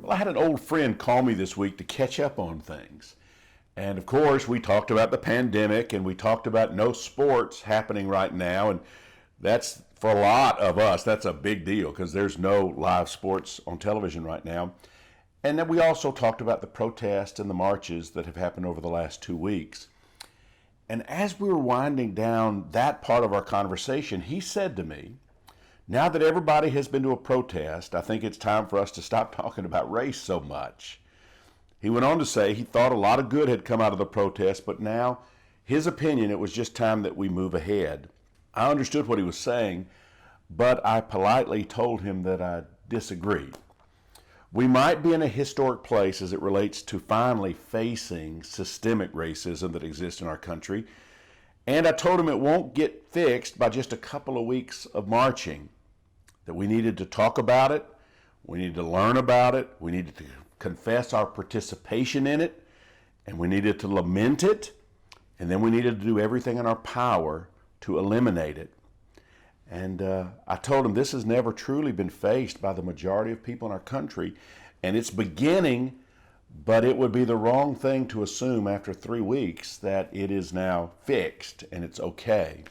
Well, I had an old friend call me this week to catch up on things. And of course, we talked about the pandemic and we talked about no sports happening right now. And that's, for a lot of us, that's a big deal because there's no live sports on television right now. And then we also talked about the protests and the marches that have happened over the last 2 weeks. And as we were winding down that part of our conversation, he said to me, now that everybody has been to a protest, I think it's time for us to stop talking about race so much. He went on to say he thought a lot of good had come out of the protest, but now, his opinion, it was just time that we move ahead. I understood what he was saying, but I politely told him that I disagreed. We might be in a historic place as it relates to finally facing systemic racism that exists in our country, and I told him it won't get fixed by just a couple of weeks of marching, that we needed to talk about it, we needed to learn about it, we needed to confess our participation in it, and we needed to lament it, and then we needed to do everything in our power to eliminate it. And I told him this has never truly been faced by the majority of people in our country, and it's beginning, but it would be the wrong thing to assume after 3 weeks that it is now fixed and it's okay.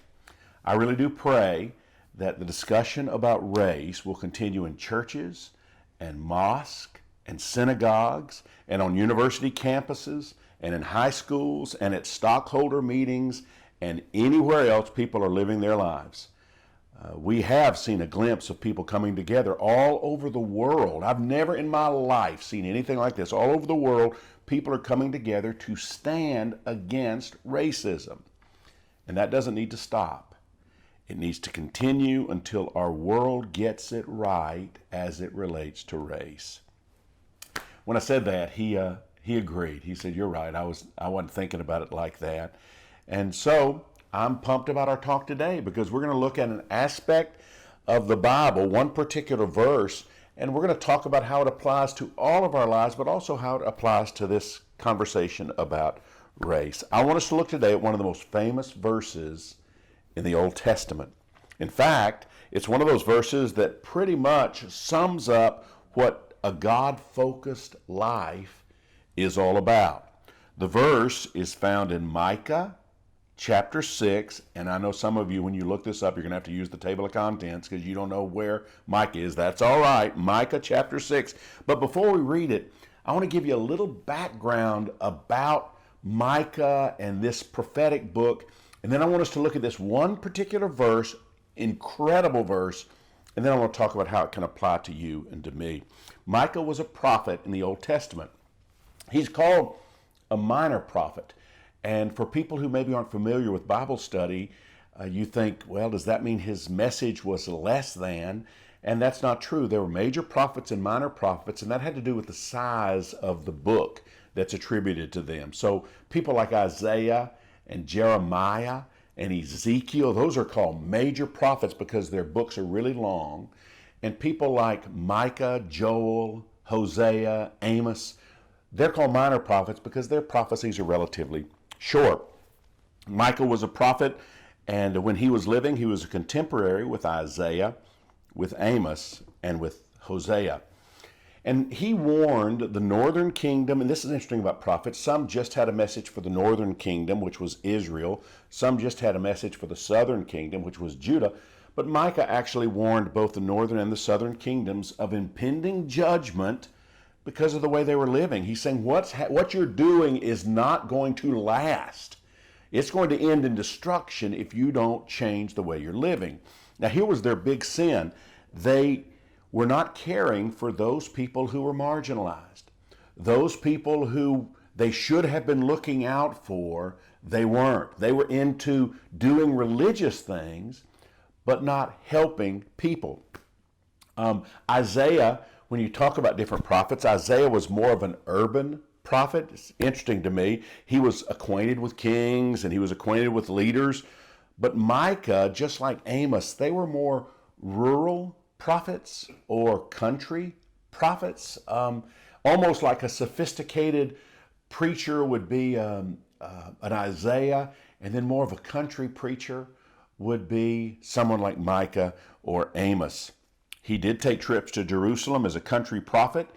I really do pray that the discussion about race will continue in churches and mosques and synagogues and on university campuses and in high schools and at stockholder meetings and anywhere else people are living their lives. We have seen a glimpse of people coming together all over the world. I've never in my life seen anything like this. All over the world, people are coming together to stand against racism. And that doesn't need to stop. It needs to continue until our world gets it right as it relates to race. When I said that, he agreed. He said, "You're right. I wasn't thinking about it like that." And so I'm pumped about our talk today because we're going to look at an aspect of the Bible, one particular verse, and we're going to talk about how it applies to all of our lives, but also how it applies to this conversation about race. I want us to look today at one of the most famous verses in the Old Testament. In fact, it's one of those verses that pretty much sums up what a God-focused life is all about. The verse is found in Micah Chapter 6, and I know some of you, when you look this up, you're going to have to use the table of contents because you don't know where Micah is. That's all right, Micah Chapter 6. But before we read it, I want to give you a little background about Micah and this prophetic book, and then I want us to look at this one particular verse, incredible verse, and then I want to talk about how it can apply to you and to me. Micah was a prophet in the Old Testament. He's called a minor prophet. And for people who maybe aren't familiar with Bible study, you think, well, does that mean his message was less than? And that's not true. There were major prophets and minor prophets, and that had to do with the size of the book that's attributed to them. So people like Isaiah and Jeremiah and Ezekiel, those are called major prophets because their books are really long. And people like Micah, Joel, Hosea, Amos, they're called minor prophets because their prophecies are relatively short. Micah was a prophet, and when he was living, he was a contemporary with Isaiah, with Amos, and with Hosea. And he warned the northern kingdom, and this is interesting about prophets. Some just had a message for the northern kingdom, which was Israel. Some just had a message for the southern kingdom, which was Judah. But Micah actually warned both the northern and the southern kingdoms of impending judgment because of the way they were living. He's saying what you're doing is not going to last. It's going to end in destruction if you don't change the way you're living. Now, here was their big sin. They were not caring for those people who were marginalized. Those people who they should have been looking out for, they weren't. They were into doing religious things, but not helping people. Isaiah, when you talk about different prophets, Isaiah was more of an urban prophet. It's interesting to me. He was acquainted with kings and he was acquainted with leaders. But Micah, just like Amos, they were more rural prophets or country prophets. Almost like a sophisticated preacher would be an Isaiah, and then more of a country preacher would be someone like Micah or Amos. He did take trips to Jerusalem as a country prophet,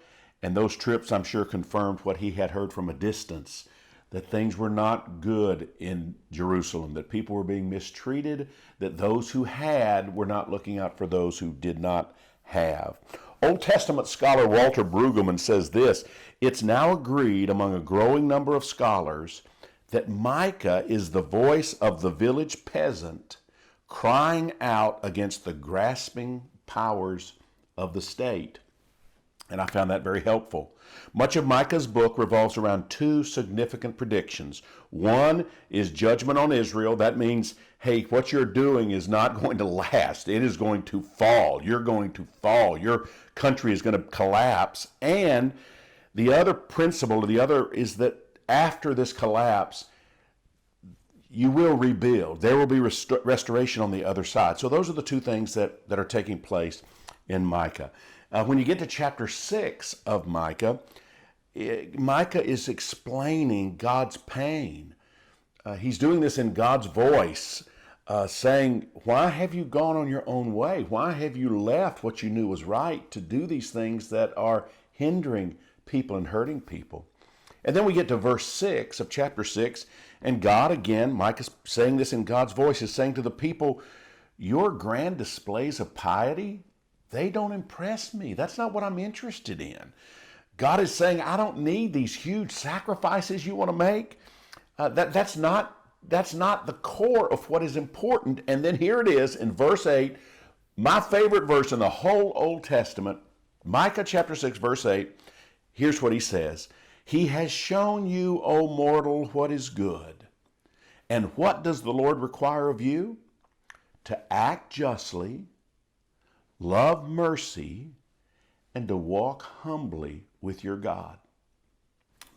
And those trips, I'm sure, confirmed what he had heard from a distance, that things were not good in Jerusalem, that people were being mistreated, that those who had were not looking out for those who did not have. Old Testament scholar Walter Brueggemann says this: it's now agreed among a growing number of scholars that Micah is the voice of the village peasant crying out against the grasping powers of the state. And I found that very helpful. Much of Micah's book revolves around two significant predictions. One is judgment on Israel. That means, hey, what you're doing is not going to last. It is going to fall. You're going to fall. Your country is going to collapse. And the other principle, the other is that after this collapse, you will rebuild. There will be restoration on the other side. So those are the two things that are taking place in Micah. When you get to chapter 6 of Micah, Micah is explaining God's pain. He's doing this in God's voice, saying, why have you gone on your own way? Why have you left what you knew was right to do these things that are hindering people and hurting people? And then we get to verse 6 of chapter 6, and God again, Micah's saying this in God's voice, is saying to the people, your grand displays of piety, they don't impress me. That's not what I'm interested in. God is saying, I don't need these huge sacrifices you want to make. That's not the core of what is important. And then here it is in verse 8, my favorite verse in the whole Old Testament, Micah chapter 6, verse 8. Here's what he says. He has shown you, O mortal, what is good. And what does the Lord require of you? To act justly, love mercy, and to walk humbly with your God.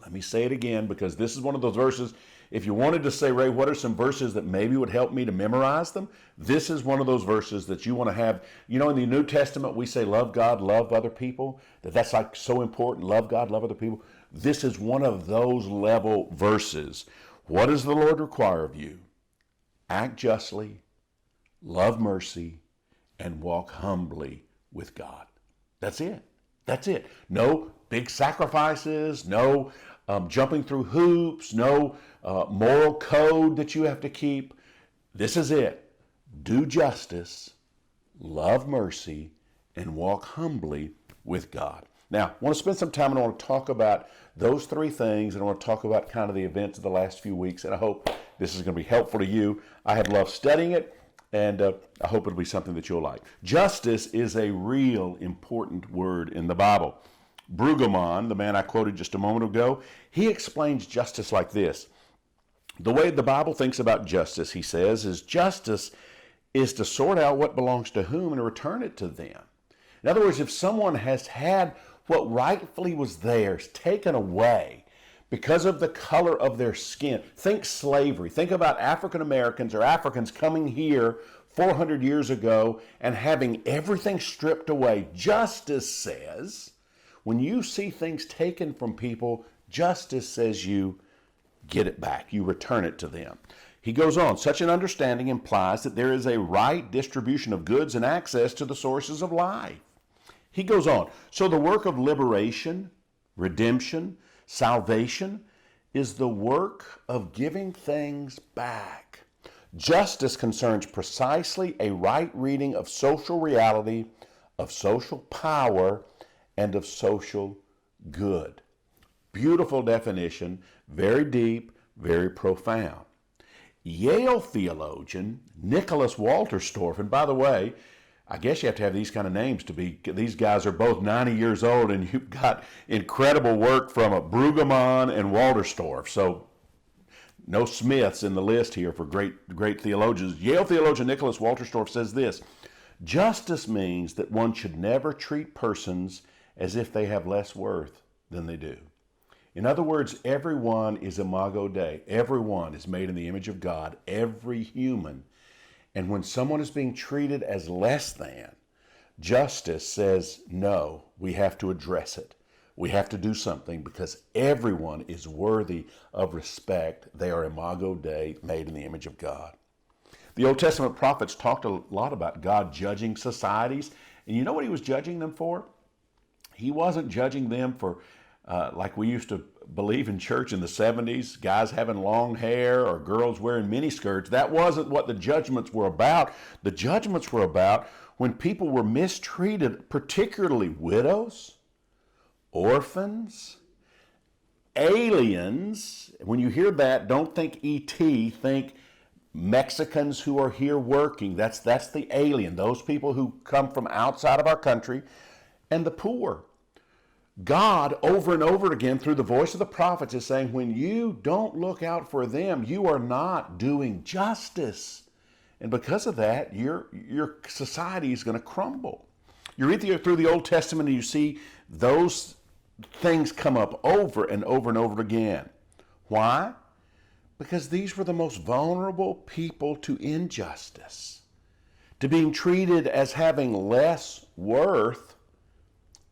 Let me say it again, because this is one of those verses. If you wanted to say, Ray, what are some verses that maybe would help me to memorize them? This is one of those verses that you want to have. You know, in the New Testament, we say, love God, love other people. That's like so important. Love God, love other people. This is one of those level verses. What does the Lord require of you? Act justly, love mercy, and walk humbly with God. That's it. That's it. No big sacrifices, no jumping through hoops, no moral code that you have to keep. This is it. Do justice, love mercy, and walk humbly with God. Now, I want to spend some time and I want to talk about those three things, and I want to talk about kind of the events of the last few weeks, and I hope this is going to be helpful to you. I have loved studying it, and I hope it'll be something that you'll like. Justice is a real important word in the Bible. Brueggemann, the man I quoted just a moment ago, he explains justice like this. The way the Bible thinks about justice, he says, is justice is to sort out what belongs to whom and return it to them. In other words, if someone has had what rightfully was theirs taken away because of the color of their skin, think slavery. Think about African Americans or Africans coming here 400 years ago and having everything stripped away. Justice says, when you see things taken from people, justice says you get it back. You return it to them. He goes on, such an understanding implies that there is a right distribution of goods and access to the sources of life. He goes on, so the work of liberation, redemption, salvation is the work of giving things back. Justice concerns precisely a right reading of social reality, of social power, and of social good. Beautiful definition, very deep, very profound. Yale theologian Nicholas Walterstorff, and by the way, I guess you have to have these kind of names to be, these guys are both 90 years old, and you've got incredible work from Brueggemann and Walterstorff. So no Smiths in the list here for great theologians. Yale theologian Nicholas Walterstorff says this: justice means that one should never treat persons as if they have less worth than they do. In other words, everyone is imago Dei. Everyone is made in the image of God, every human. And when someone is being treated as less than, justice says, no, we have to address it. We have to do something because everyone is worthy of respect. They are imago Dei, made in the image of God. The Old Testament prophets talked a lot about God judging societies. And you know what he was judging them for? He wasn't judging them for, like we used to believe in church in the 70s, guys having long hair or girls wearing miniskirts. That wasn't what the judgments were about. The judgments were about when people were mistreated, particularly widows, orphans, aliens. When you hear that, don't think E.T., think Mexicans who are here working. That's the alien, those people who come from outside of our country, and the poor. God, over and over again, through the voice of the prophets, is saying, when you don't look out for them, you are not doing justice. And because of that, your society is going to crumble. You read through the Old Testament and you see those things come up over and over and over again. Why? Because these were the most vulnerable people to injustice, to being treated as having less worth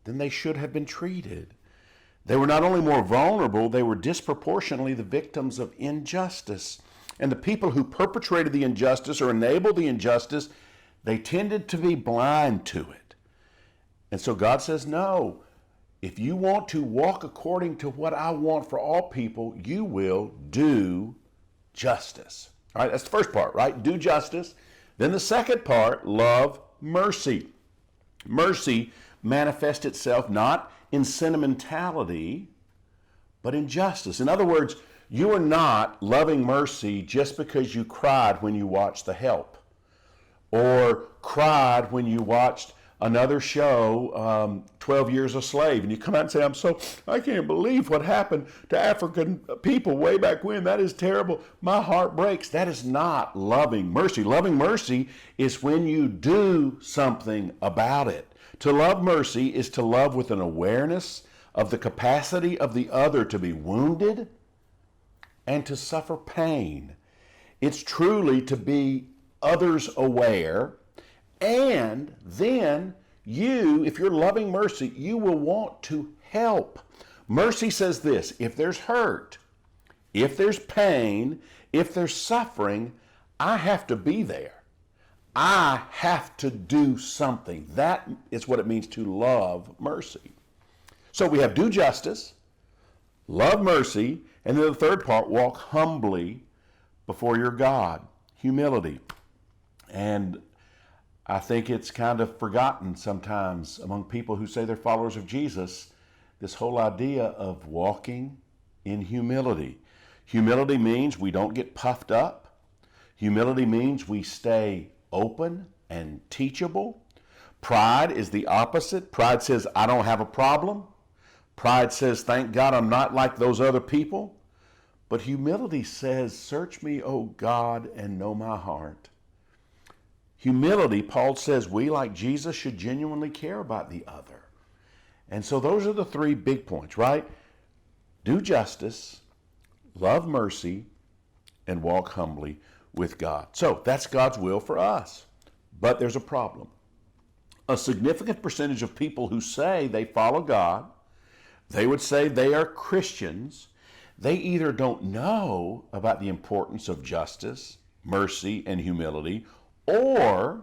than they should have been treated. They were not only more vulnerable, they were disproportionately the victims of injustice. And the people who perpetrated the injustice or enabled the injustice, they tended to be blind to it. And so God says, no, if you want to walk according to what I want for all people, you will do justice. All right, that's the first part, right? Do justice. Then the second part, love mercy. Mercy manifests itself not in sentimentality, but in justice. In other words, you are not loving mercy just because you cried when you watched The Help, or cried when you watched another show, 12 Years a Slave, and you come out and say, I can't believe what happened to African people way back when. That is terrible. My heart breaks. That is not loving mercy. Loving mercy is when you do something about it. To love mercy is to love with an awareness of the capacity of the other to be wounded and to suffer pain. It's truly to be others aware. And then you, if you're loving mercy, you will want to help. Mercy says this: if there's hurt, if there's pain, if there's suffering, I have to be there. I have to do something. That is what it means to love mercy. So we have do justice, love mercy, and then the third part, walk humbly before your God. Humility. And I think it's kind of forgotten sometimes among people who say they're followers of Jesus, this whole idea of walking in humility. Humility means we don't get puffed up. Humility means we stay open and teachable. Pride is the opposite. Pride says, I don't have a problem. Pride says, thank God I'm not like those other people. But humility says, search me, O God, and know my heart. Humility, Paul says, we, like Jesus, should genuinely care about the other. And so those are the three big points, right? Do justice, love mercy, and walk humbly with God. So that's God's will for us. But there's a problem. A significant percentage of people who say they follow God, they would say they are Christians, they either don't know about the importance of justice, mercy, and humility, or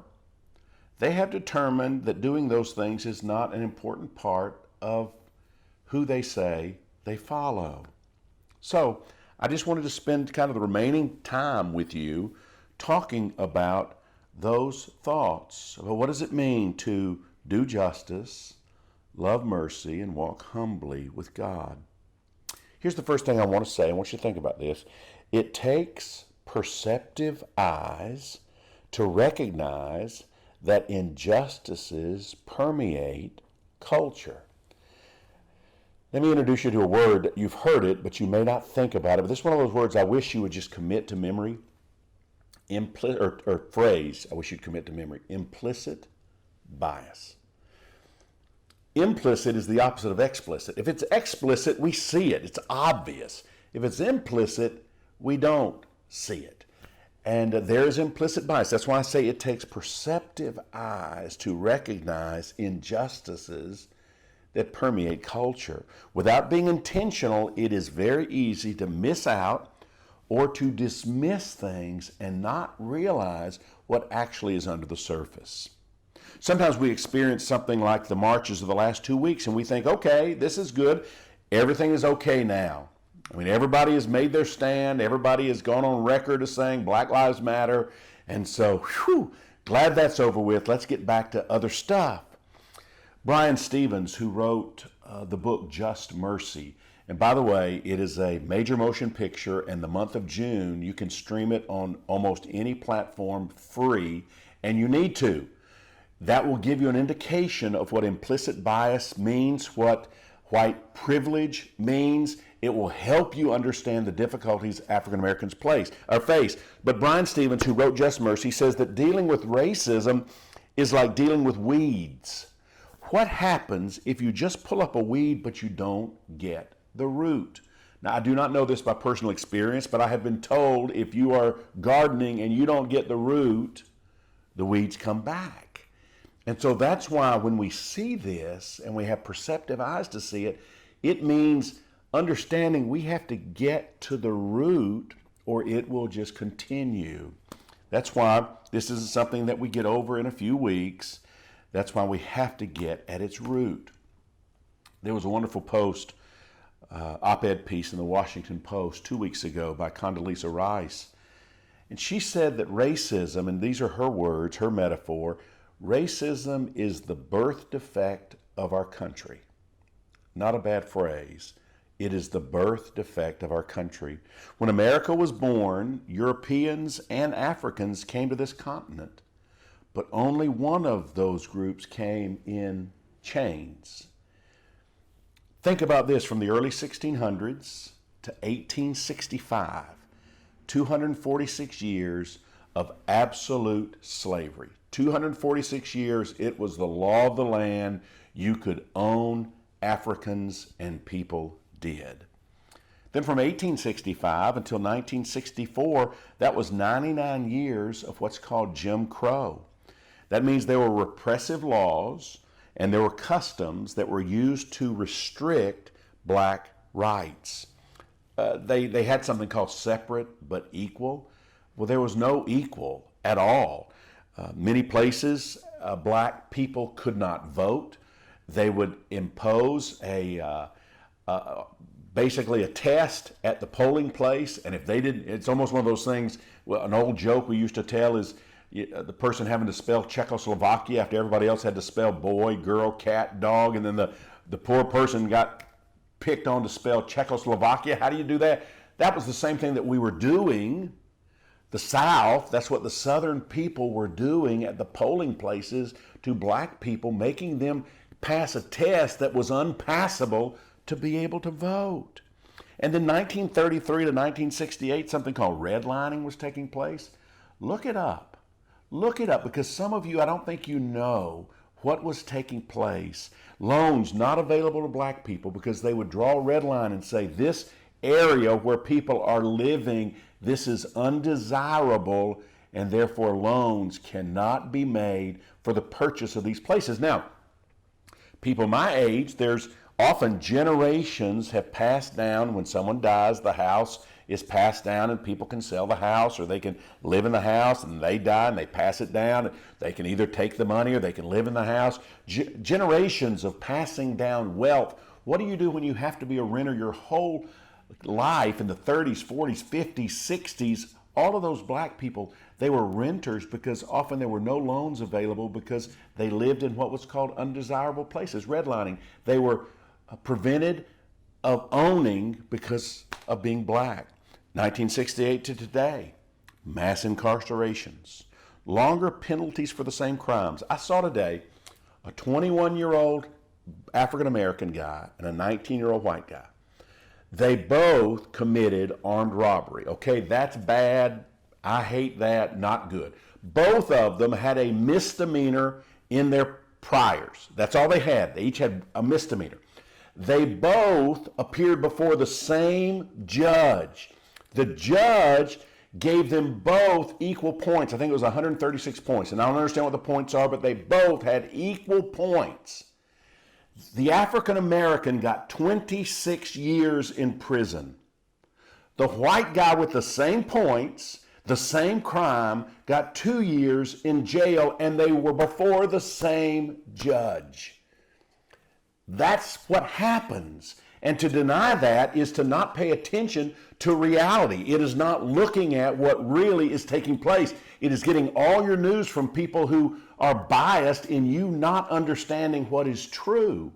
they have determined that doing those things is not an important part of who they say they follow. So I just wanted to spend kind of the remaining time with you talking about those thoughts. Well, what does it mean to do justice, love mercy, and walk humbly with God? Here's the first thing I want to say. I want you to think about this. It takes perceptive eyes to recognize that injustices permeate culture. Let me introduce you to a word. You've heard it, but you may not think about it. But this is one of those words I wish you would just commit to memory. Or phrase I wish you'd commit to memory. Implicit bias. Implicit is the opposite of explicit. If it's explicit, we see it. It's obvious. If it's implicit, we don't see it. And there is implicit bias. That's why I say it takes perceptive eyes to recognize injustices that permeate culture. Without being intentional, it is very easy to miss out or to dismiss things and not realize what actually is under the surface. Sometimes we experience something like the marches of the last 2 weeks and we think, okay, this is good. Everything is okay now. I mean, everybody has made their stand. Everybody has gone on record as saying Black Lives Matter. And so, glad that's over with. Let's get back to other stuff. Brian Stevens, who wrote the book Just Mercy, and by the way, it is a major motion picture, and the month of June, you can stream it on almost any platform free, and you need to. That will give you an indication of what implicit bias means, what white privilege means. It will help you understand the difficulties African Americans face. But Brian Stevens, who wrote Just Mercy, says that dealing with racism is like dealing with weeds. What happens if you just pull up a weed but you don't get the root? Now, I do not know this by personal experience, but I have been told if you are gardening and you don't get the root, the weeds come back. And so that's why when we see this and we have perceptive eyes to see it, it means understanding we have to get to the root or it will just continue. That's why this isn't something that we get over in a few weeks. That's why we have to get at its root. There was a wonderful op-ed piece in the Washington Post 2 weeks ago by Condoleezza Rice. And she said that racism, and these are her words, her metaphor, racism is the birth defect of our country. Not a bad phrase. It is the birth defect of our country. When America was born, Europeans and Africans came to this continent, but only one of those groups came in chains. Think about this, from the early 1600s to 1865, 246 years of absolute slavery. 246 years, it was the law of the land. You could own Africans, and people did. Then from 1865 until 1964, that was 99 years of what's called Jim Crow. That means there were repressive laws and there were customs that were used to restrict black rights. They had something called separate but equal. Well, there was no equal at all. Many places, black people could not vote. They would impose basically a test at the polling place, and if they didn't, it's almost one of those things. Well, an old joke we used to tell is the person having to spell Czechoslovakia after everybody else had to spell boy, girl, cat, dog, and then the poor person got picked on to spell Czechoslovakia. How do you do that? That was the same thing that we were doing. The South, that's what the Southern people were doing at the polling places to black people, making them pass a test that was unpassable to be able to vote. And then 1933 to 1968, something called redlining was taking place. Look it up. Look it up, because some of you, I don't think you know what was taking place. Loans not available to black people because they would draw a red line and say, this area where people are living, this is undesirable, and therefore loans cannot be made for the purchase of these places. Now, people my age, there's often generations have passed down. When someone dies, the house is passed down and people can sell the house, or they can live in the house and they die and they pass it down. They can either take the money or they can live in the house. Generations of passing down wealth. What do you do when you have to be a renter your whole life in the 30s, 40s, 50s, 60s? All of those black people, they were renters because often there were no loans available because they lived in what was called undesirable places, redlining. They were prevented of owning because of being black. 1968 to today, mass incarcerations, longer penalties for the same crimes. I saw today a 21-year-old African-American guy and a 19-year-old white guy. They both committed armed robbery. Okay, that's bad. I hate that. Not good. Both of them had a misdemeanor in their priors. That's all they had. They each had a misdemeanor. They both appeared before the same judge. The judge gave them both equal points. I think it was 136 points. And I don't understand what the points are, but they both had equal points. The African American got 26 years in prison. The white guy with the same points, The same crime got 2 years in jail, and they were before the same judge. That's what happens. And to deny that is to not pay attention to reality. It is not looking at what really is taking place. It is getting all your news from people who are biased in you not understanding what is true.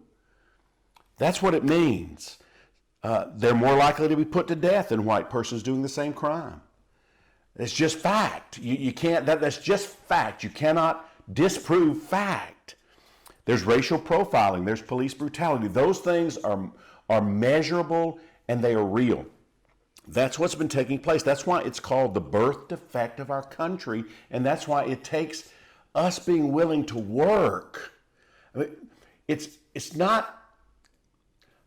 That's what it means. They're more likely to be put to death than white persons doing the same crime. It's just fact. You can't. That's just fact. You cannot disprove fact. There's racial profiling. There's police brutality. Those things are measurable and they are real. That's what's been taking place. That's why it's called the birth defect of our country, and that's why it takes us being willing to work. I mean, it's not.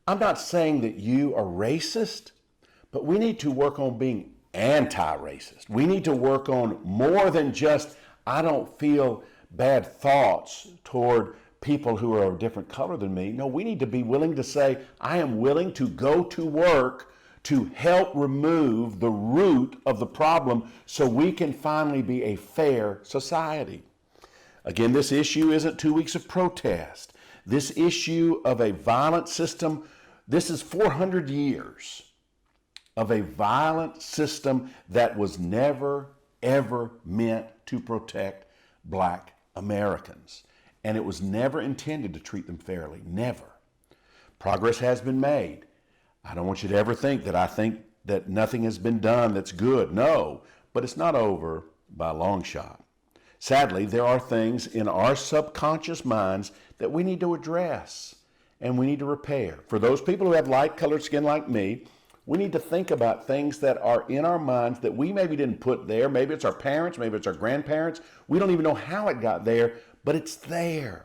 I'm not saying that you are racist, but we need to work on being anti-racist. We need to work on more than just, I don't feel bad thoughts toward people who are a different color than me. No, we need to be willing to say, I am willing to go to work to help remove the root of the problem so we can finally be a fair society. Again, this issue isn't 2 weeks of protest. This issue of a violent system, this is 400 years of a violent system that was never, ever meant to protect black Americans. And it was never intended to treat them fairly, never. Progress has been made. I don't want you to ever think that I think that nothing has been done that's good. No, but it's not over by a long shot. Sadly, there are things in our subconscious minds that we need to address and we need to repair. For those people who have light-colored skin like me, we need to think about things that are in our minds that we maybe didn't put there. Maybe it's our parents, maybe it's our grandparents. We don't even know how it got there, but it's there.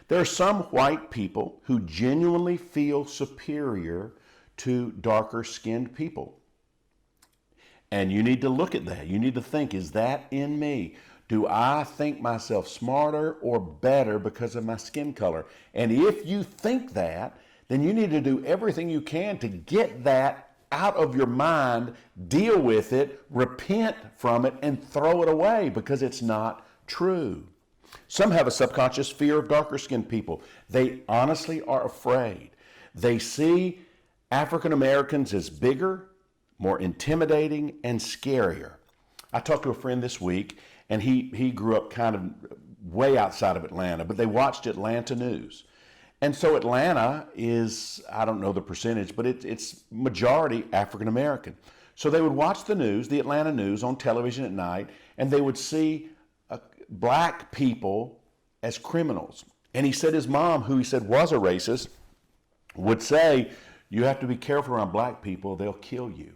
There are some white people who genuinely feel superior to darker skinned people. And you need to look at that. You need to think, is that in me? Do I think myself smarter or better because of my skin color? And if you think that, then you need to do everything you can to get that out of your mind, deal with it, repent from it, and throw it away because it's not true. Some have a subconscious fear of darker skinned people. They honestly are afraid. They see African Americans as bigger, more intimidating, and scarier. I talked to a friend this week, and he grew up kind of way outside of Atlanta, but they watched Atlanta news. And so Atlanta is, I don't know the percentage, but it's majority African American. So they would watch the news, the Atlanta news on television at night, and they would see black people as criminals. And he said his mom, who he said was a racist, would say, you have to be careful around black people, they'll kill you.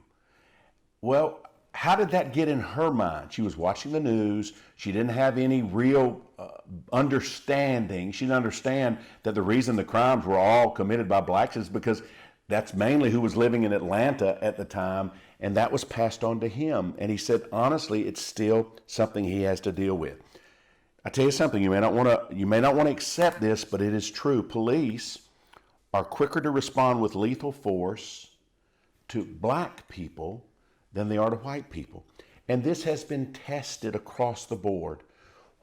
Well, how did that get in her mind? She was watching the news. She didn't have any real understanding. She didn't understand that the reason the crimes were all committed by blacks is because that's mainly who was living in Atlanta at the time, and that was passed on to him. And he said, honestly, it's still something he has to deal with. I tell you something, you may not want to accept this, but it is true. Police are quicker to respond with lethal force to black people than they are to white people. And this has been tested across the board.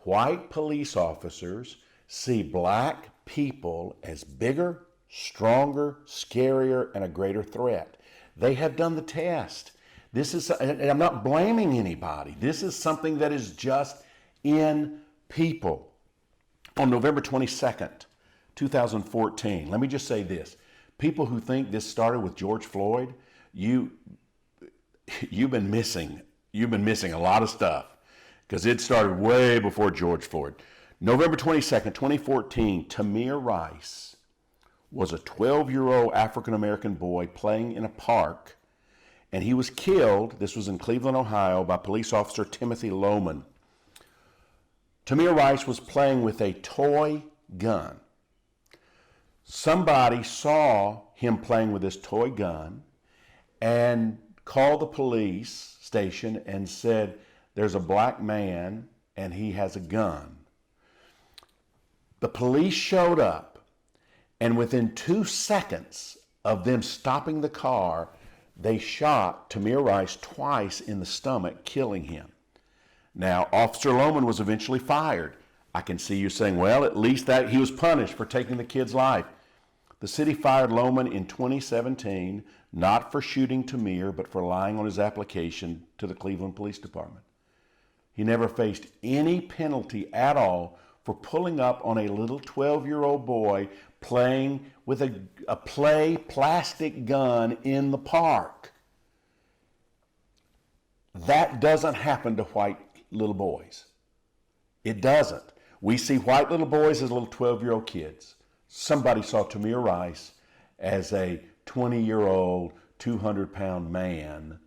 White police officers see black people as bigger, stronger, scarier, and a greater threat. They have done the test. This is, and I'm not blaming anybody. This is something that is just in people. On November 22nd, 2014, let me just say this. People who think this started with George Floyd, you've been missing a lot of stuff because it started way before George Floyd. November 22nd, 2014, Tamir Rice was a 12-year-old African-American boy playing in a park, and he was killed, this was in Cleveland, Ohio, by police officer Timothy Lohman. Tamir Rice was playing with a toy gun. Somebody saw him playing with this toy gun and called the police station and said, there's a black man and he has a gun. The police showed up, and within 2 seconds of them stopping the car, they shot Tamir Rice twice in the stomach, killing him. Now, Officer Lohman was eventually fired. I can see you saying, well, at least that he was punished for taking the kid's life. The city fired Lohman in 2017, not for shooting Tamir, but for lying on his application to the Cleveland Police Department. He never faced any penalty at all for pulling up on a little 12-year-old boy playing with a play plastic gun in the park. That doesn't happen to white little boys. It doesn't. We see white little boys as little 12-year-old kids. Somebody saw Tamir Rice as a 20-year-old, 200-pound man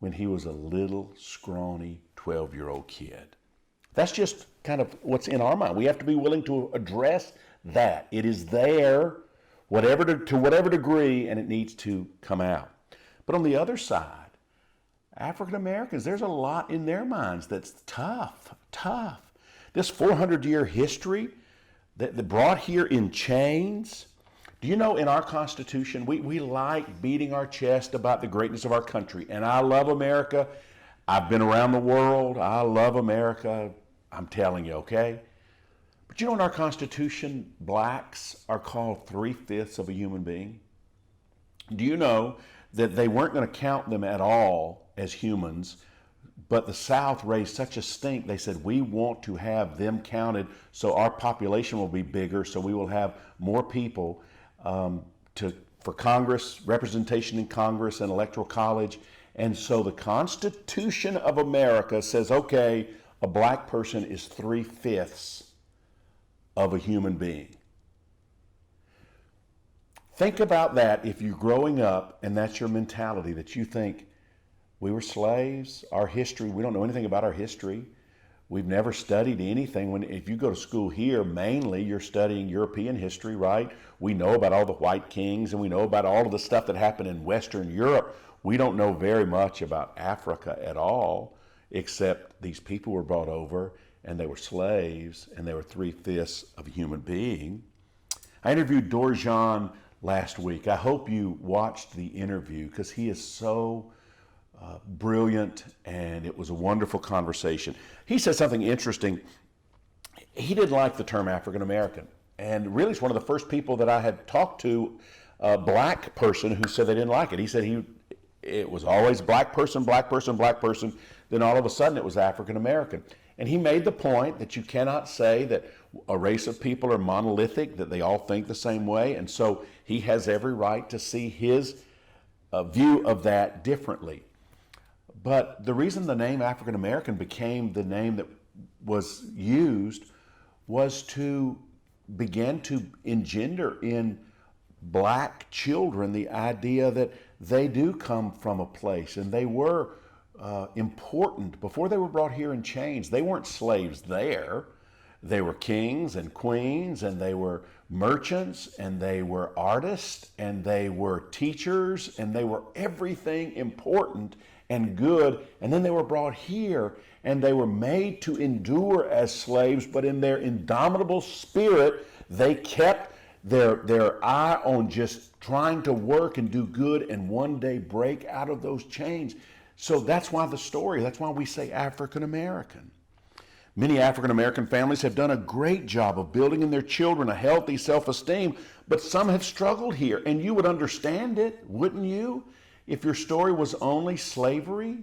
when he was a little, scrawny 12-year-old kid. That's just kind of what's in our mind. We have to be willing to address that. It is there, to whatever degree, and it needs to come out. But on the other side, African Americans, there's a lot in their minds that's tough. This 400-year history that brought here in chains. Do you know in our Constitution, we like beating our chest about the greatness of our country. And I love America. I've been around the world. I love America. I'm telling you, okay? But you know in our Constitution, blacks are called 3/5 of a human being? Do you know that they weren't going to count them at all as humans, but the South raised such a stink, they said, we want to have them counted so our population will be bigger, so we will have more people for Congress, representation in Congress and Electoral College. And so the Constitution of America says, okay, a black person is 3/5 of a human being. Think about that if you're growing up and that's your mentality, that you think, we were slaves, our history, we don't know anything about our history. We've never studied anything. If you go to school here, mainly you're studying European history, right? We know about all the white kings and we know about all of the stuff that happened in Western Europe. We don't know very much about Africa at all, except these people were brought over and they were slaves and they were 3/5 of a human being. I interviewed Dorjan last week. I hope you watched the interview because he is so brilliant, and it was a wonderful conversation. He said something interesting. He didn't like the term African American, and really it's one of the first people that I had talked to, a black person, who said they didn't like it. He said it was always black person, then all of a sudden it was African American. And he made the point that you cannot say that a race of people are monolithic, that they all think the same way, and so he has every right to see his view of that differently. But the reason the name African American became the name that was used was to begin to engender in black children the idea that they do come from a place and they were important before they were brought here in chains. They weren't slaves there. They were kings and queens, and they were merchants, and they were artists, and they were teachers, and they were everything important and good. And then they were brought here and they were made to endure as slaves, but in their indomitable spirit, they kept their eye on just trying to work and do good and one day break out of those chains. So that's why that's why we say African American. Many African American families have done a great job of building in their children a healthy self-esteem, but some have struggled here, and you would understand it, wouldn't you? If your story was only slavery,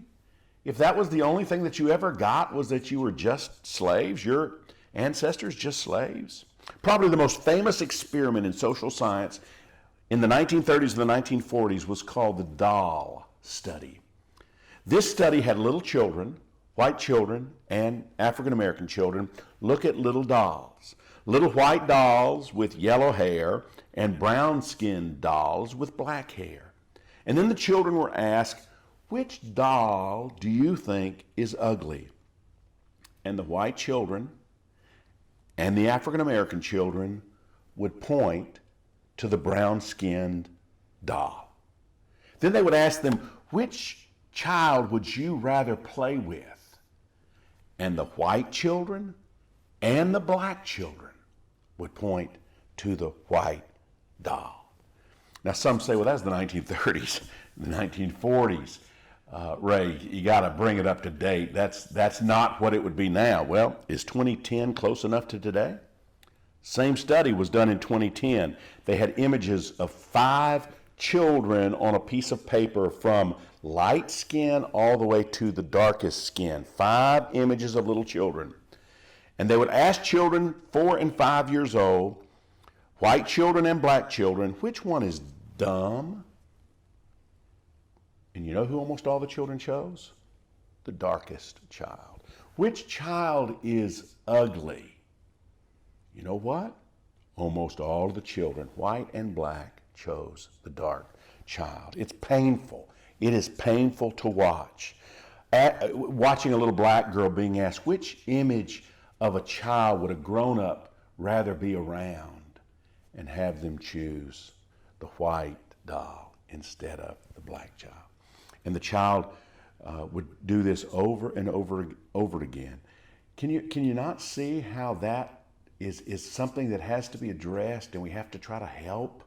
if that was the only thing that you ever got was that you were just slaves, your ancestors just slaves. Probably the most famous experiment in social science in the 1930s and the 1940s was called the doll study. This study had little children, white children and African American children, look at little dolls. Little white dolls with yellow hair and brown-skinned dolls with black hair. And then the children were asked, which doll do you think is ugly? And the white children and the African American children would point to the brown-skinned doll. Then they would ask them, which child would you rather play with? And the white children and the black children would point to the white doll. Now, some say, well, that's the 1930s, the 1940s. Ray, you got to bring it up to date. That's not what it would be now. Well, is 2010 close enough to today? Same study was done in 2010. They had images of 5 children on a piece of paper from light skin all the way to the darkest skin. 5 images of little children. And they would ask children 4 and 5 years old, white children and black children, which one is dumb? And you know who almost all the children chose? The darkest child. Which child is ugly? You know what? Almost all of the children, white and black, chose the dark child. It's painful. It is painful to watch. Watching a little black girl being asked, which image of a child would a grown-up rather be around, and have them choose the white doll instead of the black child. And the child would do this over and over again. Can you not see how that is something that has to be addressed, and we have to try to help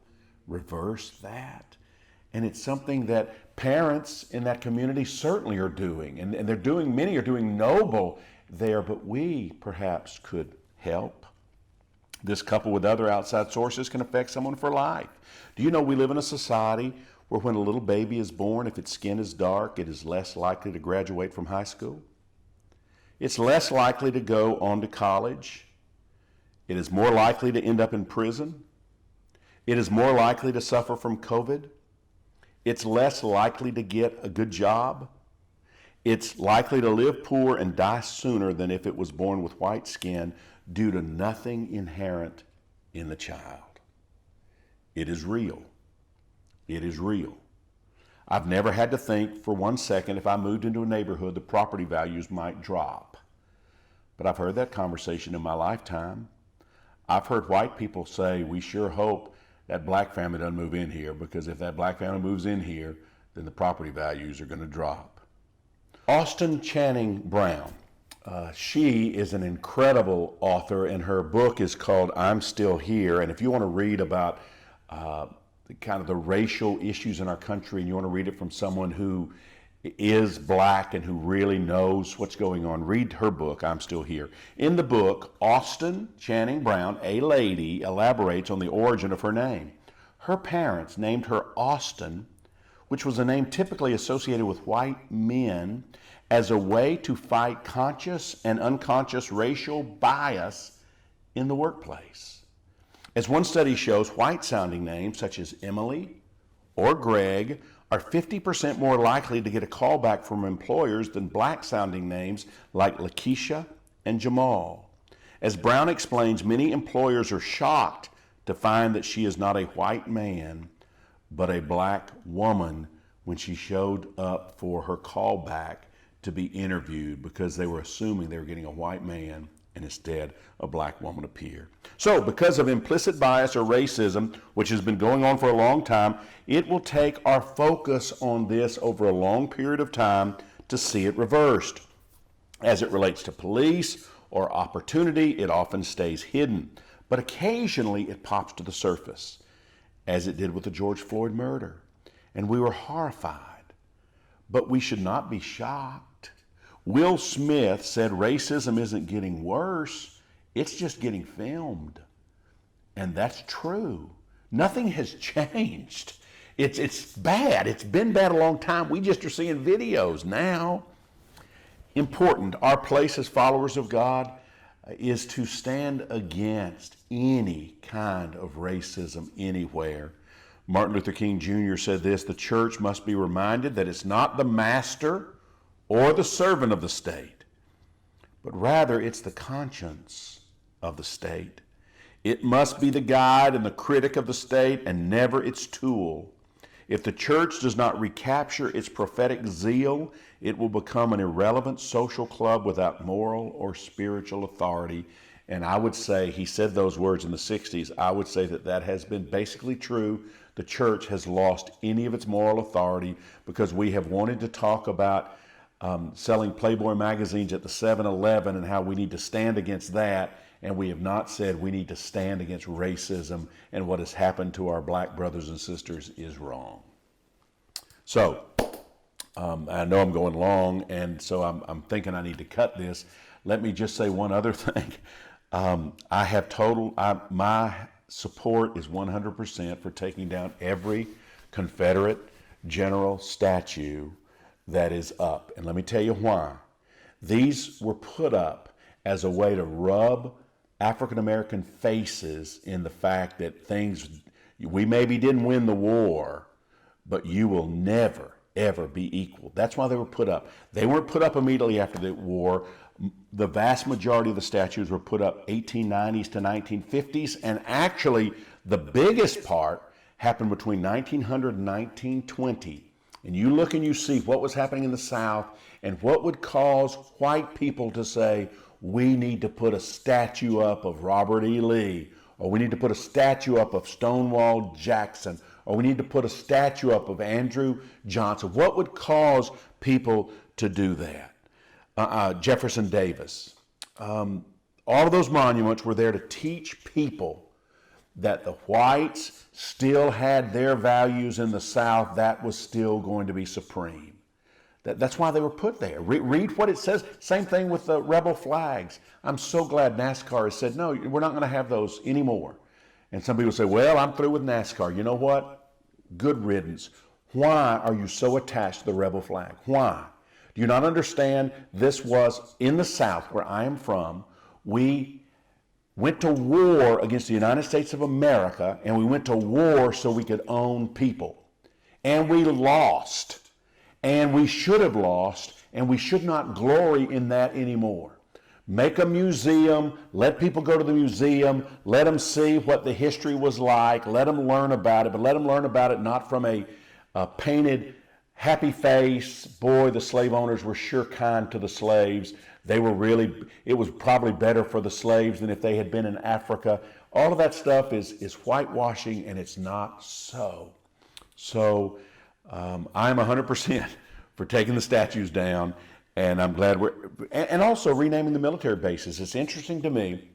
reverse that? And it's something that parents in that community certainly are doing, and they're doing, many are doing noble there, but we perhaps could help. This, coupled with other outside sources, can affect someone for life. Do you know we live in a society where when a little baby is born, if its skin is dark, it is less likely to graduate from high school? It's less likely to go on to college. It is more likely to end up in prison. It is more likely to suffer from COVID. It's less likely to get a good job. It's likely to live poor and die sooner than if it was born with white skin due to nothing inherent in the child. It is real. It is real. I've never had to think for one second if I moved into a neighborhood the property values might drop. But I've heard that conversation in my lifetime. I've heard white people say, we sure hope that black family doesn't move in here, because if that black family moves in here, then the property values are going to drop. Austin Channing Brown. She is an incredible author, and her book is called I'm Still Here. And if you want to read about the racial issues in our country, and you want to read it from someone who is black and who really knows what's going on, read her book, I'm Still Here. In the book, Austin Channing Brown, a lady, elaborates on the origin of her name. Her parents named her Austin, which was a name typically associated with white men, as a way to fight conscious and unconscious racial bias in the workplace. As one study shows, white-sounding names such as Emily or Greg are 50% more likely to get a call back from employers than black-sounding names like Lakeisha and Jamal. As Brown explains, many employers are shocked to find that she is not a white man, but a black woman when she showed up for her callback to be interviewed, because they were assuming they were getting a white man and instead a black woman appeared. So because of implicit bias or racism, which has been going on for a long time, it will take our focus on this over a long period of time to see it reversed. As it relates to police or opportunity, it often stays hidden, but occasionally it pops to the surface, as it did with the George Floyd murder. And we were horrified, but we should not be shocked. Will Smith said racism isn't getting worse, it's just getting filmed. And that's true. Nothing has changed. It's bad. It's been bad a long time. We just are seeing videos now. Important, our place as followers of God is to stand against any kind of racism anywhere. Martin Luther King Jr. said this: the church must be reminded that it's not the master or the servant of the state, but rather it's the conscience of the state. It must be the guide and the critic of the state and never its tool. If the church does not recapture its prophetic zeal, it will become an irrelevant social club without moral or spiritual authority. And I would say, he said those words in the 60s, I would say that has been basically true. The church has lost any of its moral authority because we have wanted to talk about selling Playboy magazines at the 7-Eleven and how we need to stand against that. and we have not said we need to stand against racism, and what has happened to our black brothers and sisters is wrong. So, I know I'm going long, and so I'm thinking I need to cut this. Let me just say one other thing. My support is 100% for taking down every Confederate general statue that is up. And let me tell you why. These were put up as a way to rub African American faces in the fact that we maybe didn't win the war, but you will never, ever be equal. That's why they were put up. They weren't put up immediately after the war. The vast majority of the statues were put up 1890s to 1950s, and actually the biggest part happened between 1900 and 1920. And you look and you see what was happening in the South and what would cause white people to say, we need to put a statue up of Robert E. Lee, or we need to put a statue up of Stonewall Jackson, or we need to put a statue up of Andrew Johnson. What would cause people to do that? Jefferson Davis. All of those monuments were there to teach people that the whites still had their values in the South. That was still going to be supreme. That's why they were put there. Read what it says. Same thing with the rebel flags. I'm so glad NASCAR has said, no, we're not going to have those anymore. And some people say, well, I'm through with NASCAR. You know what? Good riddance. Why are you so attached to the rebel flag? Why? Do you not understand? This was in the South, where I am from. We went to war against the United States of America, and we went to war so we could own people. And we lost. And we should have lost, and we should not glory in that anymore. Make a museum, let people go to the museum, let them see what the history was like, let them learn about it, but let them learn about it not from a painted happy face. Boy, the slave owners were sure kind to the slaves. It was probably better for the slaves than if they had been in Africa. All of that stuff is whitewashing, and it's not so. So I'm 100% for taking the statues down, and I'm glad and also renaming the military bases. It's interesting to me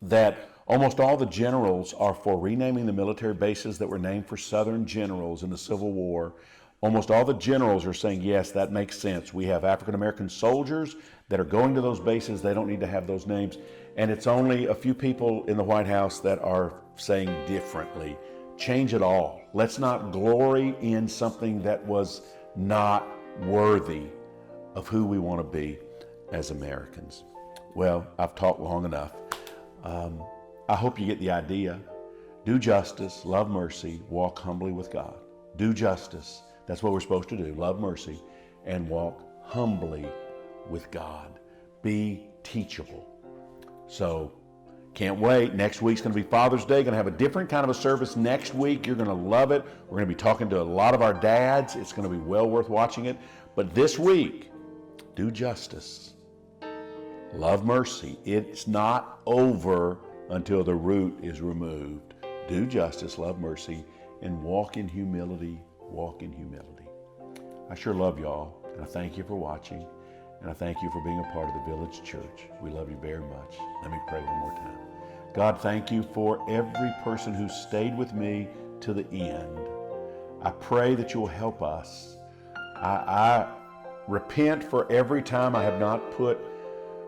that almost all the generals are for renaming the military bases that were named for Southern generals in the Civil War. Almost all the generals are saying, yes, that makes sense. We have African American soldiers that are going to those bases. They don't need to have those names. And it's only a few people in the White House that are saying differently. Change it all. Let's not glory in something that was not worthy of who we want to be as Americans. Well, I've talked long enough. I hope you get the idea. Do justice, love mercy, walk humbly with God. Do justice. That's what we're supposed to do. Love mercy and walk humbly with God. Be teachable. So, can't wait. Next week's going to be Father's Day. Going to have a different kind of a service next week. You're going to love it. We're going to be talking to a lot of our dads. It's going to be well worth watching it. But this week, do justice. Love mercy. It's not over until the root is removed. Do justice, love mercy, and walk in humility. Walk in humility. I sure love y'all, and I thank you for watching, and I thank you for being a part of the Village Church. We love you very much. Let me pray one more time. God, thank you for every person who stayed with me to the end. I pray that you will help us. I repent for every time I have not put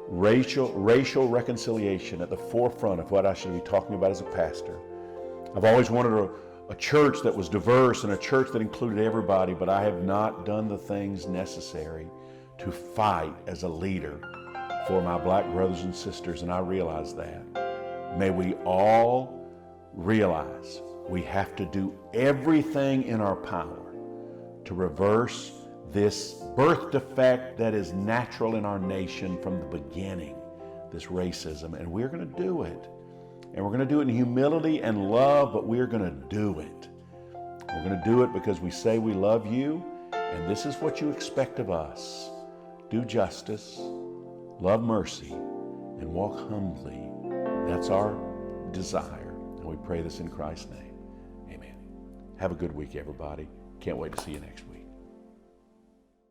racial reconciliation at the forefront of what I should be talking about as a pastor. I've always wanted a church that was diverse and a church that included everybody, but I have not done the things necessary to fight as a leader for my black brothers and sisters, and I realize that. May we all realize we have to do everything in our power to reverse this birth defect that is natural in our nation from the beginning, this racism, and we're going to do it. And we're going to do it in humility and love, but we're going to do it. We're going to do it because we say we love you, and this is what you expect of us. Do justice, love mercy, and walk humbly. That's our desire, and we pray this in Christ's name. Amen. Have a good week, everybody. Can't wait to see you next week.